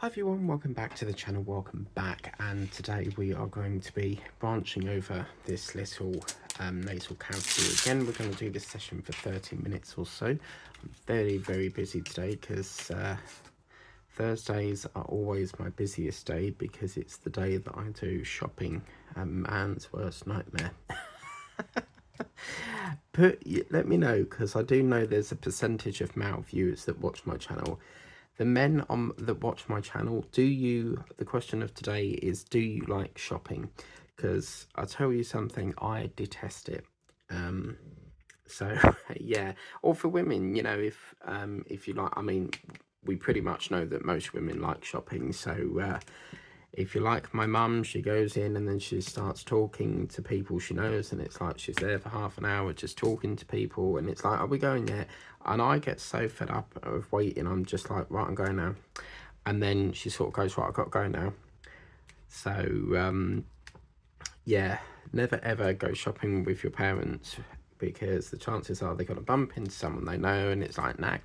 Hi everyone, welcome back to the channel, welcome back, and today we are going to be branching over this little nasal cavity. Again, we're going to do this session for 30 minutes or so. I'm very busy today because Thursdays are always my busiest day because it's the day that I do shopping, man's worst nightmare. Let me know, because I do know there's a percentage of male viewers that watch my channel. The men that watch my channel, the question of today is, do you like shopping? Because I'll tell you something, I detest it. So yeah, or for women, you know, if you like, I mean, we pretty much know that most women like shopping. So if you like my mum, she goes in and then she starts talking to people she knows, and it's like she's there for half an hour just talking to people, and it's like, are we going yet? And I get so fed up of waiting, I'm just like, right, I'm going now. And then she sort of goes, right, I've got to go now. So yeah, never ever go shopping with your parents, because the chances are they're going to bump into someone they know, and it's like nag.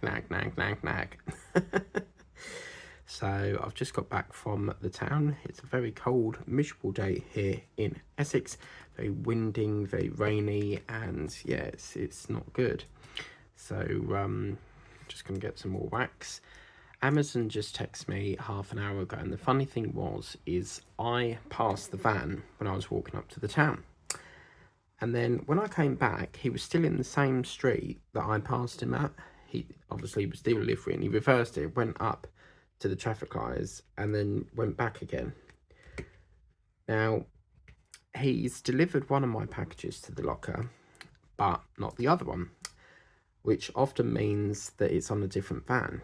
So I've just got back from the town. It's a very cold, miserable day here in Essex. Very winding, very rainy, and yeah, it's not good. So just gonna get some more wax. Amazon just texted me half an hour ago, and the funny thing is I passed the van when I was walking up to the town. And then when I came back, he was still in the same street that I passed him at. He obviously was delivering. He reversed it, went up to the traffic lights, and then went back again. Now, he's delivered one of my packages to the locker, but not the other one, which often means that it's on a different van.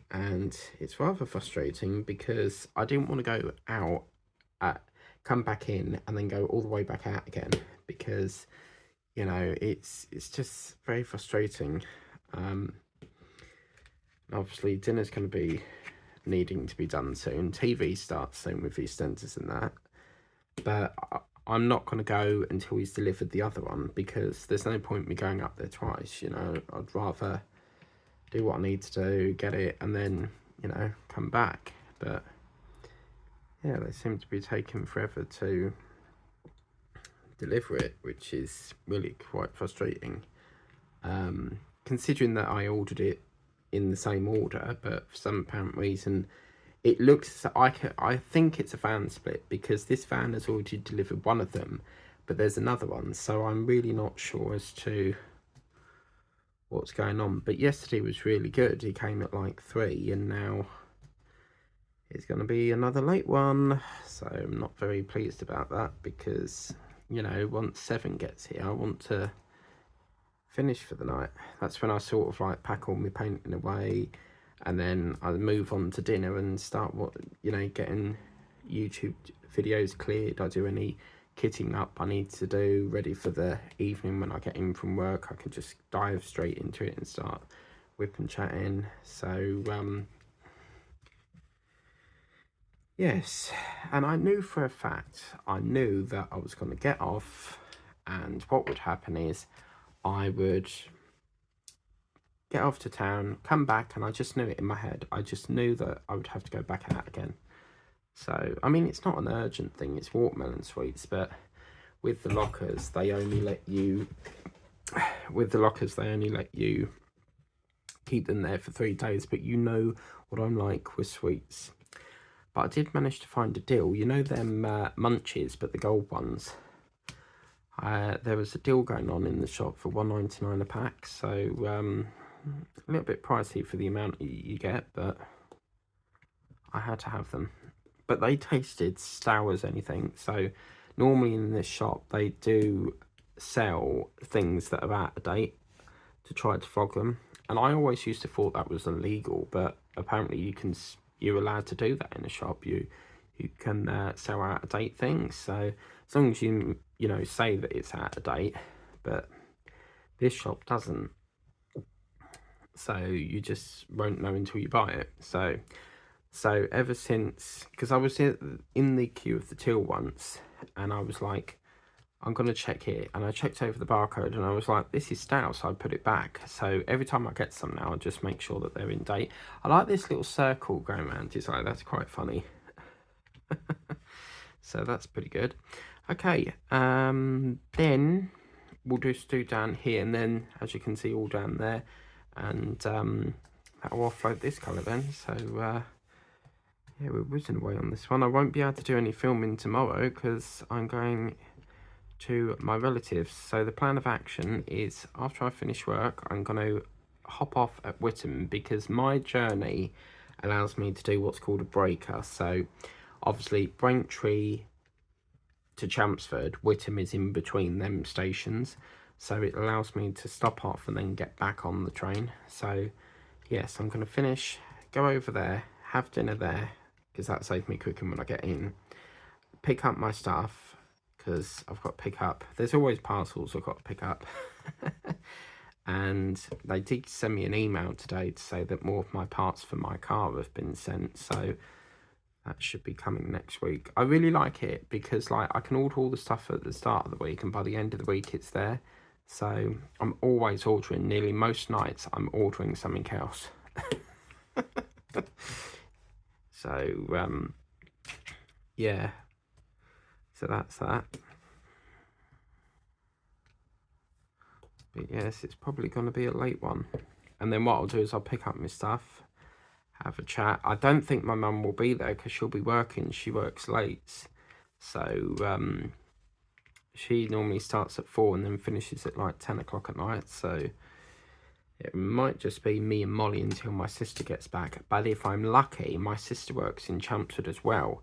And it's rather frustrating because I didn't want to go out, come back in, and then go all the way back out again, because, you know, it's just very frustrating. Obviously dinner's going to be needing to be done soon. TV starts soon with EastEnders and that, but I'm not going to go until he's delivered the other one, because there's no point me going up there twice. You know, I'd rather do what I need to do, get it, and then, you know, come back. But yeah, they seem to be taking forever to deliver it, which is really quite frustrating, considering that I ordered it in the same order, but for some apparent reason it looks, I think it's a van split, because this van has already delivered one of them, but there's another one, so I'm really not sure as to what's going on. But yesterday was really good. He came at like 3, and now it's going to be another late one, so I'm not very pleased about that, because, you know, once 7 gets here, I want to finish for the night. That's when I sort of like pack all my painting away, and then I move on to dinner and start, getting YouTube videos cleared. I do any kitting up I need to do ready for the evening. When I get in from work, I can just dive straight into it and start whipping chatting. So yes, and I knew for a fact, I knew that I was going to get off, and what would happen is I would get off to town, come back, and I just knew it in my head. I just knew that I would have to go back out again. So, I mean, it's not an urgent thing, it's watermelon sweets, but with the lockers, they only let you keep them there for 3 days. But you know what I'm like with sweets. But I did manage to find a deal. You know them munchies, but the gold ones? There was a deal going on in the shop for $1.99 a pack, so a little bit pricey for the amount you get, but I had to have them. But they tasted sour as anything. So normally in this shop they do sell things that are out of date to try to flog them, and I always used to thought that was illegal, but apparently you're allowed to do that in a shop. You can sell out of date things, so as long as you say that it's out of date. But this shop doesn't, so you just won't know until you buy it. So ever since, because I was in the queue of the till once, and I was like, I'm going to check it. And I checked over the barcode and I was like, this is stale, so I put it back. So every time I get some now, I just make sure that they're in date. I like this little circle going around. It's like, that's quite funny. So that's pretty good. Okay, then we'll just do down here, and then as you can see all down there, and that'll offload this colour then. So yeah, we're whizzing away on this one. I won't be able to do any filming tomorrow because I'm going to my relatives. So the plan of action is after I finish work, I'm going to hop off at Whittam because my journey allows me to do what's called a breaker. So obviously Braintree to Chelmsford, Whittam is in between them stations, so it allows me to stop off and then get back on the train. So yes, I'm going to finish, go over there, have dinner there, because that saves me cooking when I get in, pick up my stuff, because I've got to pick up, there's always parcels I've got to pick up. And they did send me an email today to say that more of my parts for my car have been sent, so that should be coming next week. I really like it because like I can order all the stuff at the start of the week and by the end of the week it's there. So I'm always ordering, nearly most nights I'm ordering something else. So yeah, so that's that. But yes, it's probably going to be a late one. And then what I'll do is I'll pick up my stuff, have a chat. I don't think my mum will be there because she'll be working. She works late. So she normally starts at 4 and then finishes at like 10 o'clock at night. So it might just be me and Molly until my sister gets back. But if I'm lucky, my sister works in Chelmsford as well.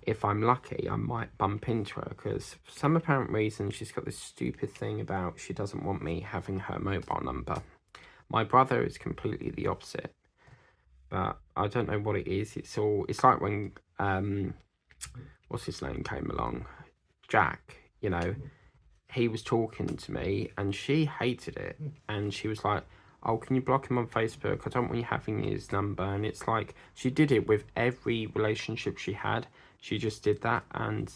If I'm lucky, I might bump into her because for some apparent reason she's got this stupid thing about she doesn't want me having her mobile number. My brother is completely the opposite, but I don't know what it is. It's like when what's his name came along, Jack, you know, he was talking to me and she hated it, and she was like, oh, can you block him on Facebook? I don't want you having his number. And it's like she did it with every relationship she had. She just did that, and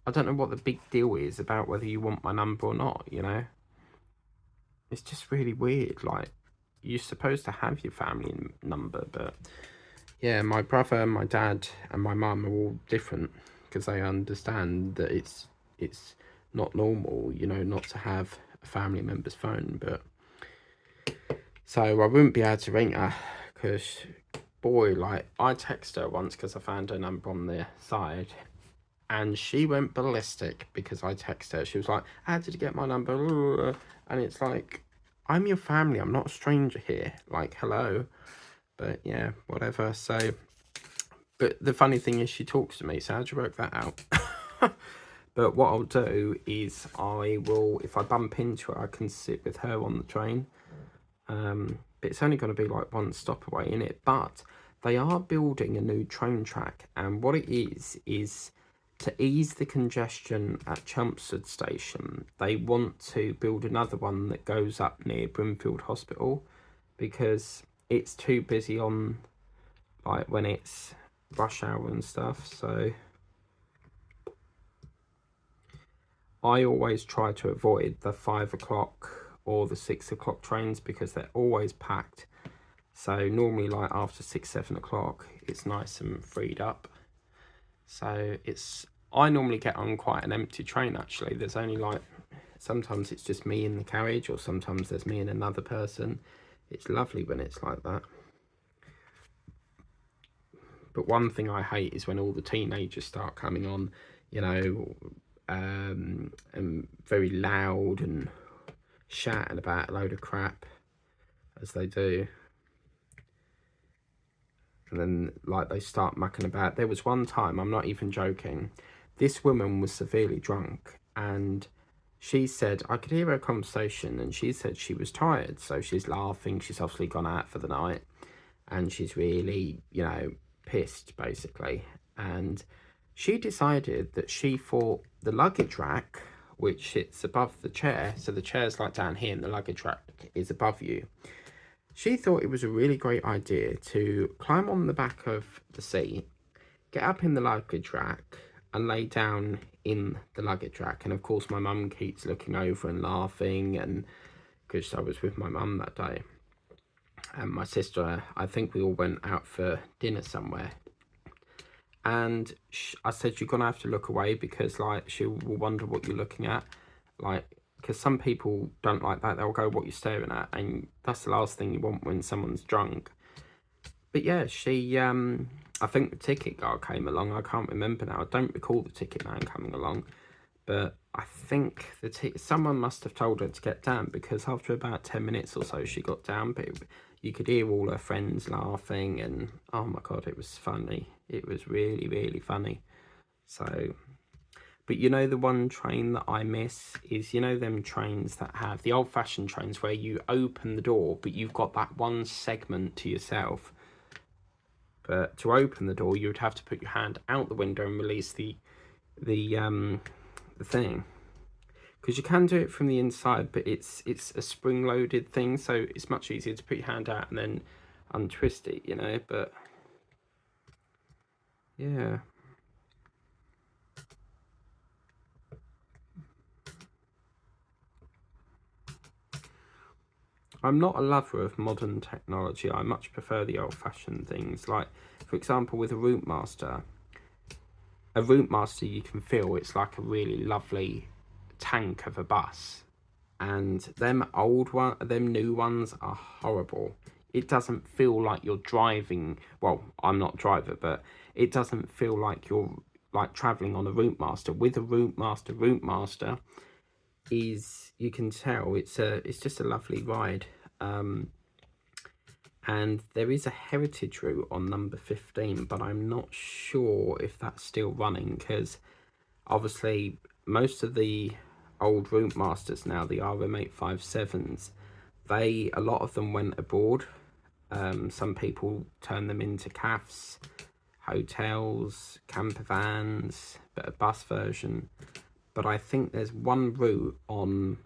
I don't know what the big deal is about whether you want my number or not, you know. It's just really weird. Like, you're supposed to have your family number, but yeah, my brother, my dad and my mum are all different because they understand that it's not normal, you know, not to have a family member's phone. But so I wouldn't be able to ring her because, boy, like I texted her once because I found her number on the side and she went ballistic because I texted her. She was like, how did you get my number? And it's like, I'm your family, I'm not a stranger here, like, hello. But yeah, whatever. So, but the funny thing is she talks to me, so how'd you work that out? But what I'll do is I will, if I bump into her, I can sit with her on the train. But it's only going to be like one stop away in it. But they are building a new train track, and what it is to ease the congestion at Chelmsford Station, they want to build another one that goes up near Brimfield Hospital because it's too busy on like when it's rush hour and stuff. So I always try to avoid the 5 o'clock or the 6 o'clock trains because they're always packed. So normally like after 6-7 o'clock it's nice and freed up. So I normally get on quite an empty train actually. There's only like, sometimes it's just me in the carriage or sometimes there's me and another person. It's lovely when it's like that. But one thing I hate is when all the teenagers start coming on, you know, and very loud and shouting about a load of crap as they do. And then like they start mucking about. There was one time, I'm not even joking, this woman was severely drunk and she said, I could hear her conversation and she said she was tired, so she's laughing, she's obviously gone out for the night and she's really, you know, pissed basically. And she decided that she thought the luggage rack, which sits above the chair, so the chair's like down here and the luggage rack is above you, she thought it was a really great idea to climb on the back of the seat, get up in the luggage rack, and lay down in the luggage rack. And of course my mum keeps looking over and laughing, and because I was with my mum that day, and my sister, I think we all went out for dinner somewhere, and I said, you're gonna have to look away, because like she will wonder what you're looking at, like, because some people don't like that. They'll go, what you're staring at, and that's the last thing you want when someone's drunk. But yeah, she I think the ticket guy came along. I can't remember now. I don't recall the ticket man coming along, but I think someone must have told her to get down, because after about 10 minutes or so she got down, but you could hear all her friends laughing, and oh my god, it was funny. It was really, really funny. So, but you know, the one train that I miss is, you know, them trains that have the old-fashioned trains where you open the door, but you've got that one segment to yourself. But to open the door, you would have to put your hand out the window and release the thing, because you can do it from the inside, but it's a spring-loaded thing, so it's much easier to put your hand out and then untwist it, you know. But yeah, I'm not a lover of modern technology. I much prefer the old-fashioned things. Like, for example, with a route master you can feel it's like a really lovely tank of a bus, and them new ones are horrible. It doesn't feel like you're driving. Well, I'm not a driver, but it doesn't feel like you're like traveling on a route master. With a route master is, you can tell it's just a lovely ride. And there is a heritage route on number 15, but I'm not sure if that's still running, because obviously most of the old route masters now, the RM857s, a lot of them went aboard. Some people turn them into cafes, hotels, camper vans, but a bus version. But I think there's one route on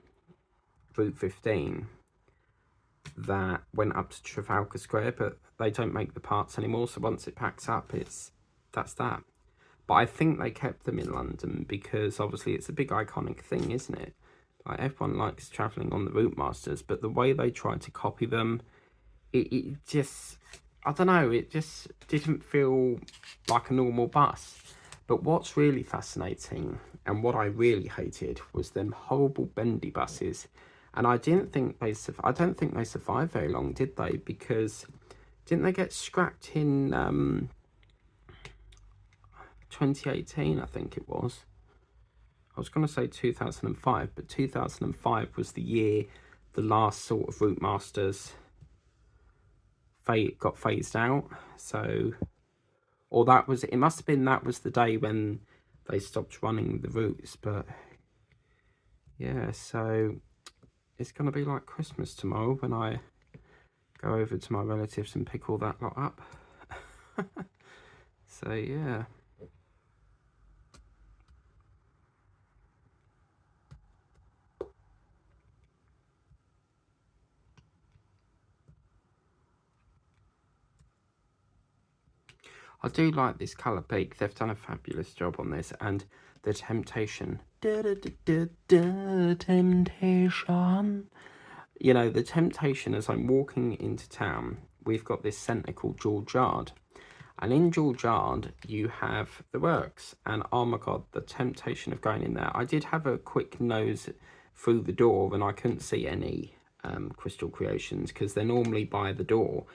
Route 15 that went up to Trafalgar Square, but they don't make the parts anymore, so once it packs up, that's that. But I think they kept them in London because obviously it's a big iconic thing, isn't it? Like, everyone likes travelling on the Route Masters, but the way they tried to copy them, it just, I don't know, it just didn't feel like a normal bus. But what's really fascinating, and what I really hated, was them horrible bendy buses. And I don't think they survived very long, did they? Because didn't they get scrapped in 2018, I think it was. I was going to say 2005, but 2005 was the year the last sort of Route Masters got phased out. So, or it must have been that was the day when they stopped running the routes. But yeah, so it's going to be like Christmas tomorrow when I go over to my relatives and pick all that lot up. So yeah. I do like this colour beak. They've done a fabulous job on this. And the temptation. Temptation. You know, the temptation, as I'm walking into town, we've got this centre called George Yard. And in George Yard, you have the works. And oh my God, the temptation of going in there. I did have a quick nose through the door and I couldn't see any Crystal Creations, because they're normally by the door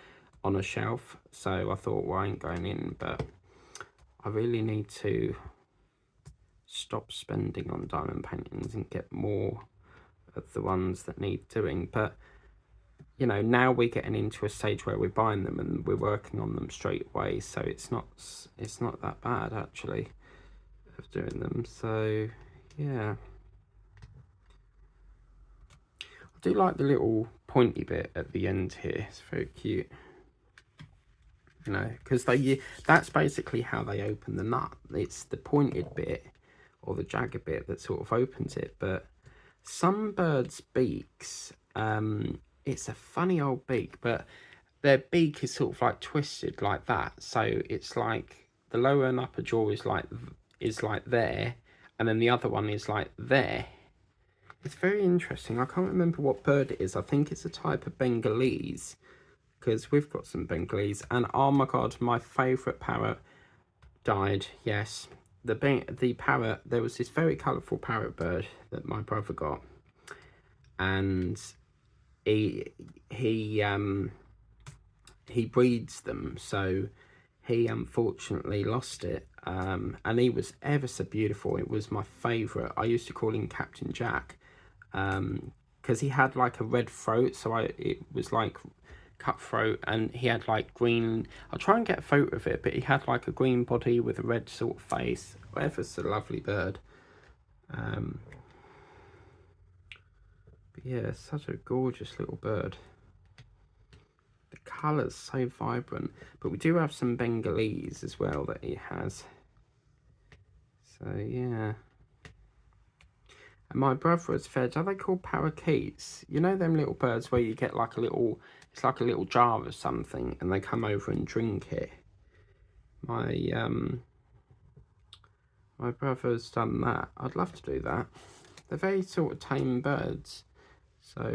on a shelf. So I thought, well, I ain't going in, but I really need to stop spending on diamond paintings and get more of the ones that need doing. But you know, now we're getting into a stage where we're buying them and we're working on them straight away, so it's not that bad actually of doing them. So yeah, I do like the little pointy bit at the end here. It's very cute, you know, because that's basically how they open the nut. It's the pointed bit or the jagged bit that sort of opens it. But some birds' beaks, it's a funny old beak, but their beak is sort of like twisted like that. So it's like the lower and upper jaw is like is like there, and then the other one is like there. It's very interesting. I can't remember what bird it is. I think it's a type of Bengalese, because we've got some Bengalese. And oh my god, my favourite parrot died. Yes, the parrot. There was this very colourful parrot bird that my brother got, and he breeds them, so he unfortunately lost it. And he was ever so beautiful. It was my favourite. I used to call him Captain Jack, because he had like a red throat, so it was like cutthroat, and he had like green. I'll try and get a photo of it, but he had like a green body with a red sort of face. Ever so lovely bird. But yeah, such a gorgeous little bird. The colours so vibrant. But we do have some Bengalese as well that he has. So yeah. And my brother has fed, are they called parakeets? You know them little birds where you get like a little, it's like a little jar of something and they come over and drink it. My brother's done that. I'd love to do that. They're very sort of tame birds. So,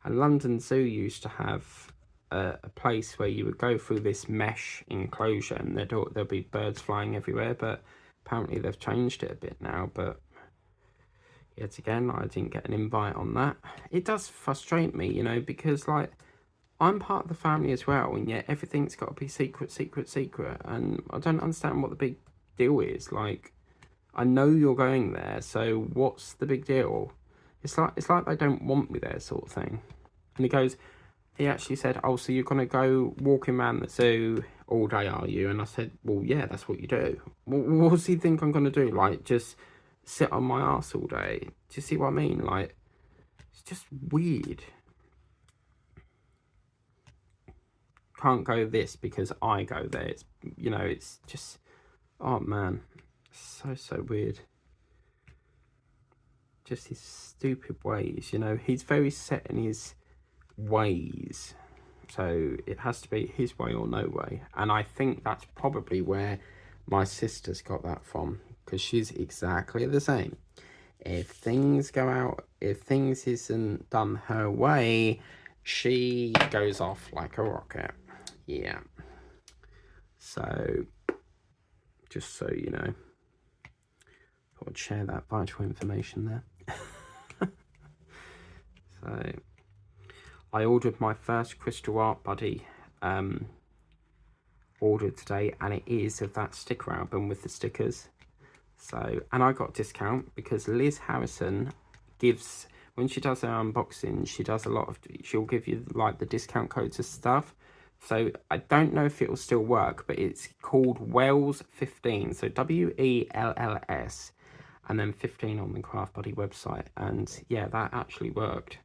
and London Zoo used to have a place where you would go through this mesh enclosure and there'll be birds flying everywhere, but apparently they've changed it a bit now. But yet again, I didn't get an invite on that. It does frustrate me, you know, because like I'm part of the family as well, and yet everything's got to be secret, and I don't understand what the big deal is. Like, I know you're going there, so what's the big deal? It's like they don't want me there, sort of thing. And he actually said, oh, so you're gonna go walking around the zoo all day, are you? And I said, well, yeah, that's what you do. What does he think I'm gonna do? Like, just sit on my ass all day? Do you see what I mean? Like, it's just weird. Can't go this because I go there. It's, you know, it's just, oh man, so weird. Just his stupid ways, you know. He's very set in his ways, so it has to be his way or no way. And I think that's probably where my sister's got that from, because she's exactly the same. If things isn't done her way, she goes off like a rocket. Yeah. So, just so you know, thought I'd share that vital information there. So, I ordered my first crystal art buddy ordered today, and it is of that sticker album with the stickers. So, and I got a discount because Liz Harrison gives, when she does her unboxing, she does a lot of, she'll give you like the discount codes and stuff. So I don't know if it will still work, but it's called Wells 15. So WELLS and then 15 on the Craft Buddy website. And yeah, that actually worked.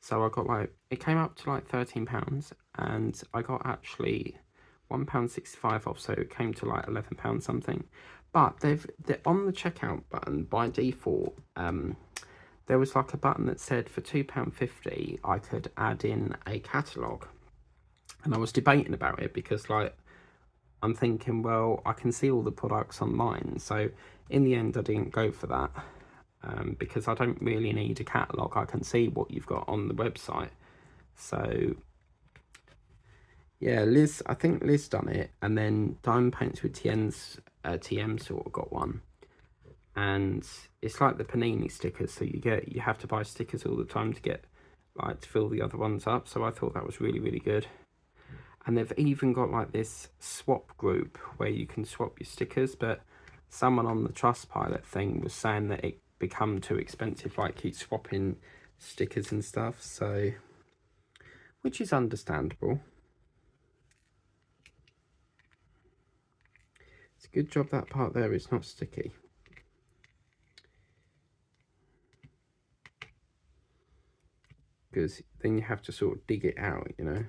So I got like, it came up to like £13, and I got actually £1.65 off, so it came to like £11 something. But they're on the checkout button by default. There was like a button that said for £2.50 I could add in a catalogue, and I was debating about it because like I'm thinking, well, I can see all the products online. So in the end, I didn't go for that. Because I don't really need a catalogue. I can see what you've got on the website. So yeah, Liz, I think Liz done it, and then Diamond Paints with TM sort of got one, and it's like the Panini stickers. So you have to buy stickers all the time to get like to fill the other ones up. So I thought that was really good. And they've even got like this swap group where you can swap your stickers, but someone on the Trustpilot thing was saying that it become too expensive, like keep swapping stickers and stuff, so which is understandable. It's a good job that part there is not sticky, because then you have to sort of dig it out, you know.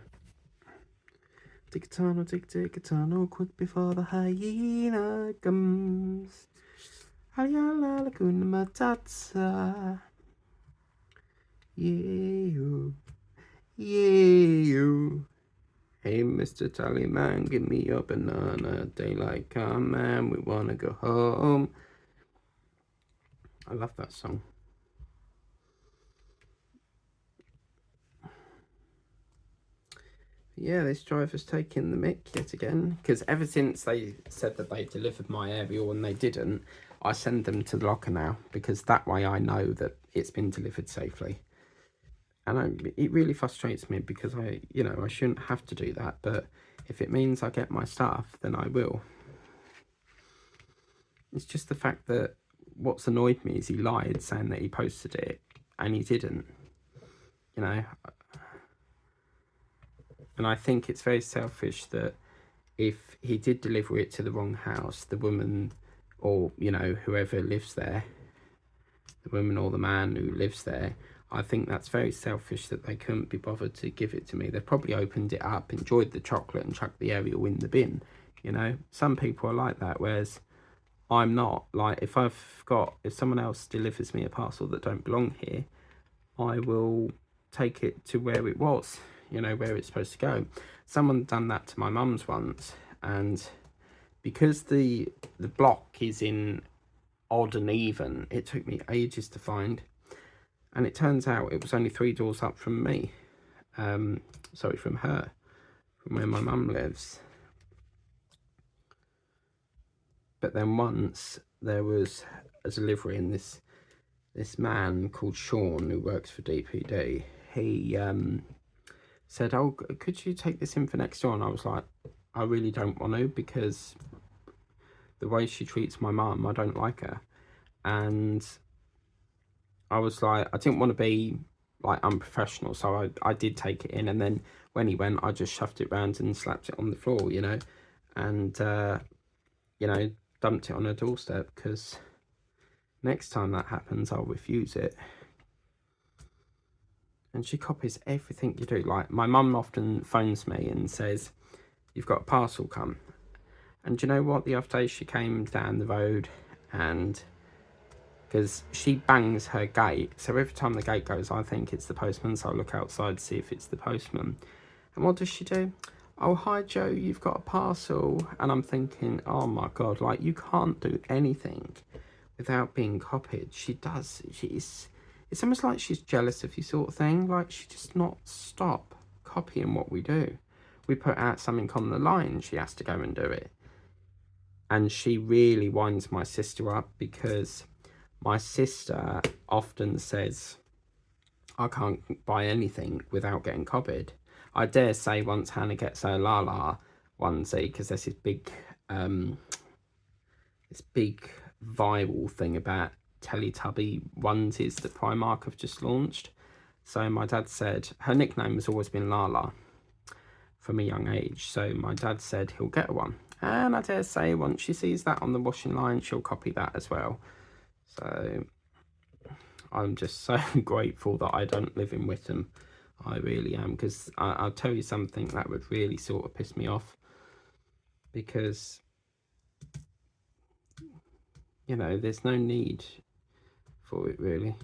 Dig a tunnel, dig a tunnel, quick before the hyena comes. Hayala Laguna Matata. Yeah. Hey, Mr. Tallyman, give me your banana. Daylight come and we wanna go home. I love that song. Yeah, this driver's taking the mick yet again, because ever since they said that they delivered my aerial and they didn't, I send them to the locker now, because that way I know that it's been delivered safely. And it really frustrates me, because I shouldn't have to do that, but if it means I get my stuff, then I will. It's just the fact that what's annoyed me is he lied saying that he posted it and he didn't, and I think it's very selfish that if he did deliver it to the wrong house, the woman or whoever lives there, the woman or the man who lives there, I think that's very selfish that they couldn't be bothered to give it to me. They probably opened it up, enjoyed the chocolate and chucked the aerial in the bin. Some people are like that, whereas I'm not. Like, if someone else delivers me a parcel that don't belong here, I will take it to where it was, where it's supposed to go. Someone done that to my mum's once, and because the block is in odd and even, it took me ages to find, and it turns out it was only 3 doors up from me. From her, from where my mum lives. But then once there was a delivery, and this man called Sean, who works for DPD, he said, "Oh, could you take this in for next door?" And I was like, I really don't want to, because the way she treats my mum, I don't like her. And I was like, I didn't want to be like unprofessional, so I did take it in, and then when he went, I just shoved it round and slapped it on the floor, and dumped it on her doorstep, because next time that happens, I'll refuse it. And she copies everything you do. Like, my mum often phones me and says, "You've got a parcel come." And do you know what? The other day she came down the road, and because she bangs her gate, so every time the gate goes, I think it's the postman, so I look outside to see if it's the postman. And what does she do? "Oh, hi Joe, you've got a parcel." And I'm thinking, oh my God, like, you can't do anything without being copied. She does. It's almost like she's jealous of you, sort of thing. Like, she just not stop copying what we do. We put out something on the line, she has to go and do it. And she really winds my sister up, because my sister often says, I can't buy anything without getting copied. I dare say once Hannah gets her Lala onesie, because there's this big viral thing about Teletubby onesies that Primark have just launched. So my dad said, her nickname has always been Lala from a young age. So my dad said he'll get her one. And I dare say once she sees that on the washing line, she'll copy that as well. So I'm just so grateful that I don't live in Witham. I really am, because I'll tell you something that would really sort of piss me off, because there's no need for it, really.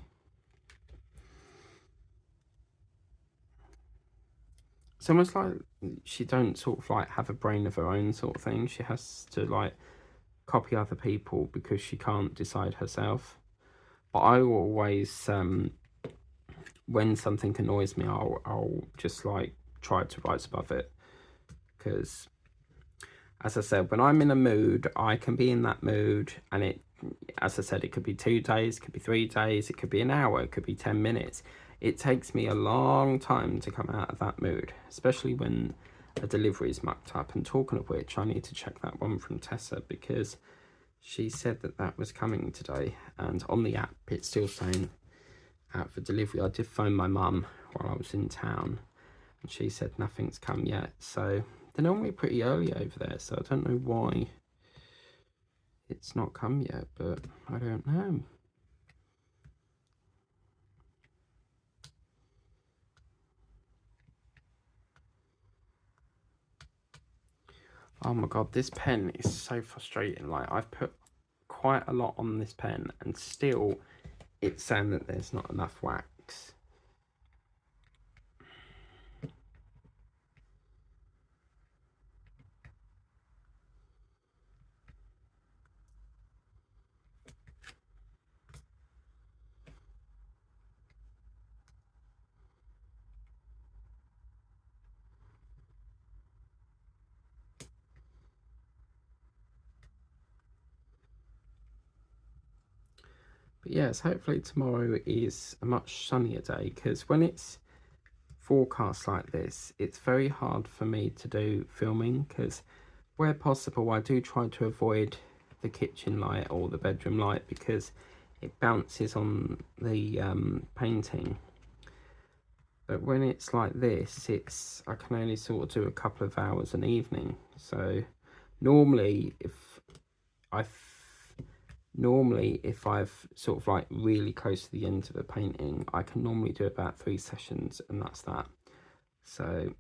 It's almost like she don't sort of like have a brain of her own, sort of thing. She has to like copy other people because she can't decide herself. But I always when something annoys me, I'll just like try to rise above it, because as I said, when I'm in a mood, I can be in that mood, and it, as I said, it could be 2 days, it could be 3 days, it could be an hour, it could be 10 minutes. It takes me a long time to come out of that mood, especially when a delivery is mucked up. And talking of which, I need to check that one from Tessa, because she said that was coming today, and on the app it's still saying out for delivery. I did phone my mum while I was in town, and she said nothing's come yet. So they're normally pretty early over there, so I don't know why it's not come yet, but I don't know. Oh my God, this pen is so frustrating. Like, I've put quite a lot on this pen, and still it's saying that there's not enough wax. But yes, hopefully tomorrow is a much sunnier day, because when it's forecast like this, it's very hard for me to do filming, because where possible I do try to avoid the kitchen light or the bedroom light, because it bounces on the painting. But when it's like this, I can only sort of do a couple of hours an evening. So normally if I've sort of like really close to the end of a painting, I can normally do about 3 sessions, and that's that. So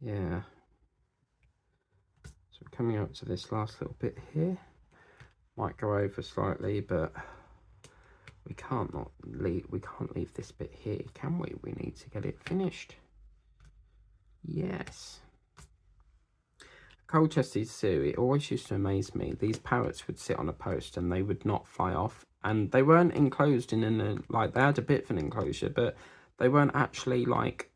yeah, so we're coming up to this last little bit here. Might go over slightly, but we can't leave this bit here, can we? We need to get it finished. Yes. Colchester Zoo, it always used to amaze me. These parrots would sit on a post and they would not fly off, and they weren't enclosed in like, they had a bit of an enclosure, but they weren't actually like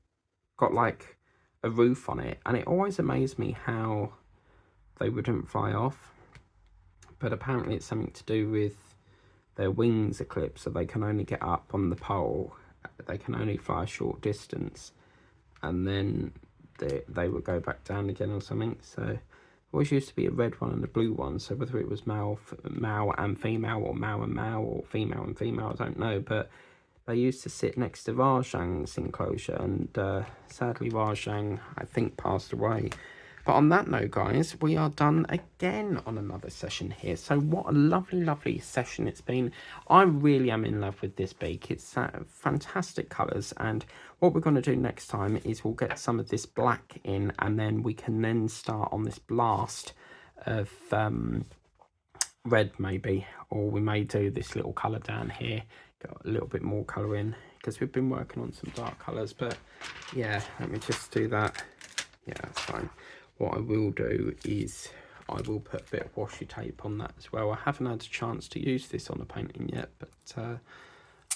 got like a roof on it, and it always amazed me how they wouldn't fly off. But apparently it's something to do with their wings are clipped, so they can only get up on the pole, they can only fly a short distance, and then they would go back down again or something. So there always used to be a red one and a blue one, so whether it was male and female, or male and male, or female and female, I don't know. But they used to sit next to Rajang's enclosure, and sadly Rajang, I think, passed away. But on that note, guys, we are done again on another session here. So what a lovely, lovely session it's been. I really am in love with this beak. It's fantastic colours. And what we're going to do next time is we'll get some of this black in, and then we can then start on this blast of red maybe. Or we may do this little colour down here. Got a little bit more colour in, because we've been working on some dark colours. But yeah, let me just do that. Yeah, that's fine. What I will do is I will put a bit of washi tape on that as well. I haven't had a chance to use this on a painting yet, but I'll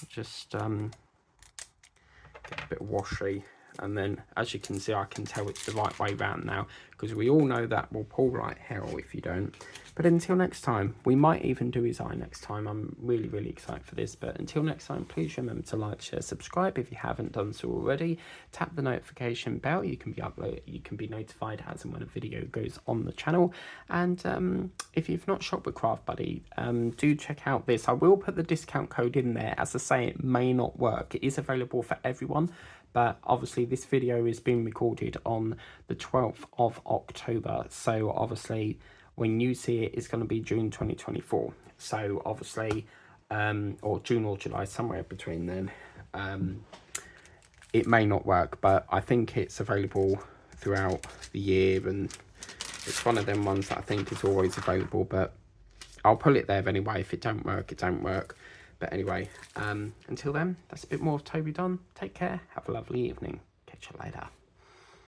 just get a bit of washi, and then as you can see, I can tell it's the right way round now, because we all know that will pull like hell if you don't. But until next time, we might even do his eye next time. I'm really, really excited for this. But until next time, please remember to like, share, subscribe if you haven't done so already. Tap the notification bell. You can be notified as and when a video goes on the channel. And if you've not shopped with Craft Buddy, do check out this. I will put the discount code in there. As I say, it may not work. It is available for everyone, but obviously this video is being recorded on the 12th of October. So obviously, when you see it, it's going to be June 2024. So obviously, or June or July, somewhere between then. It may not work, but I think it's available throughout the year, and it's one of them ones that I think is always available. But I'll put it there anyway. If it don't work, it don't work. But anyway, until then, that's a bit more of Toby done. Take care. Have a lovely evening. Catch you later.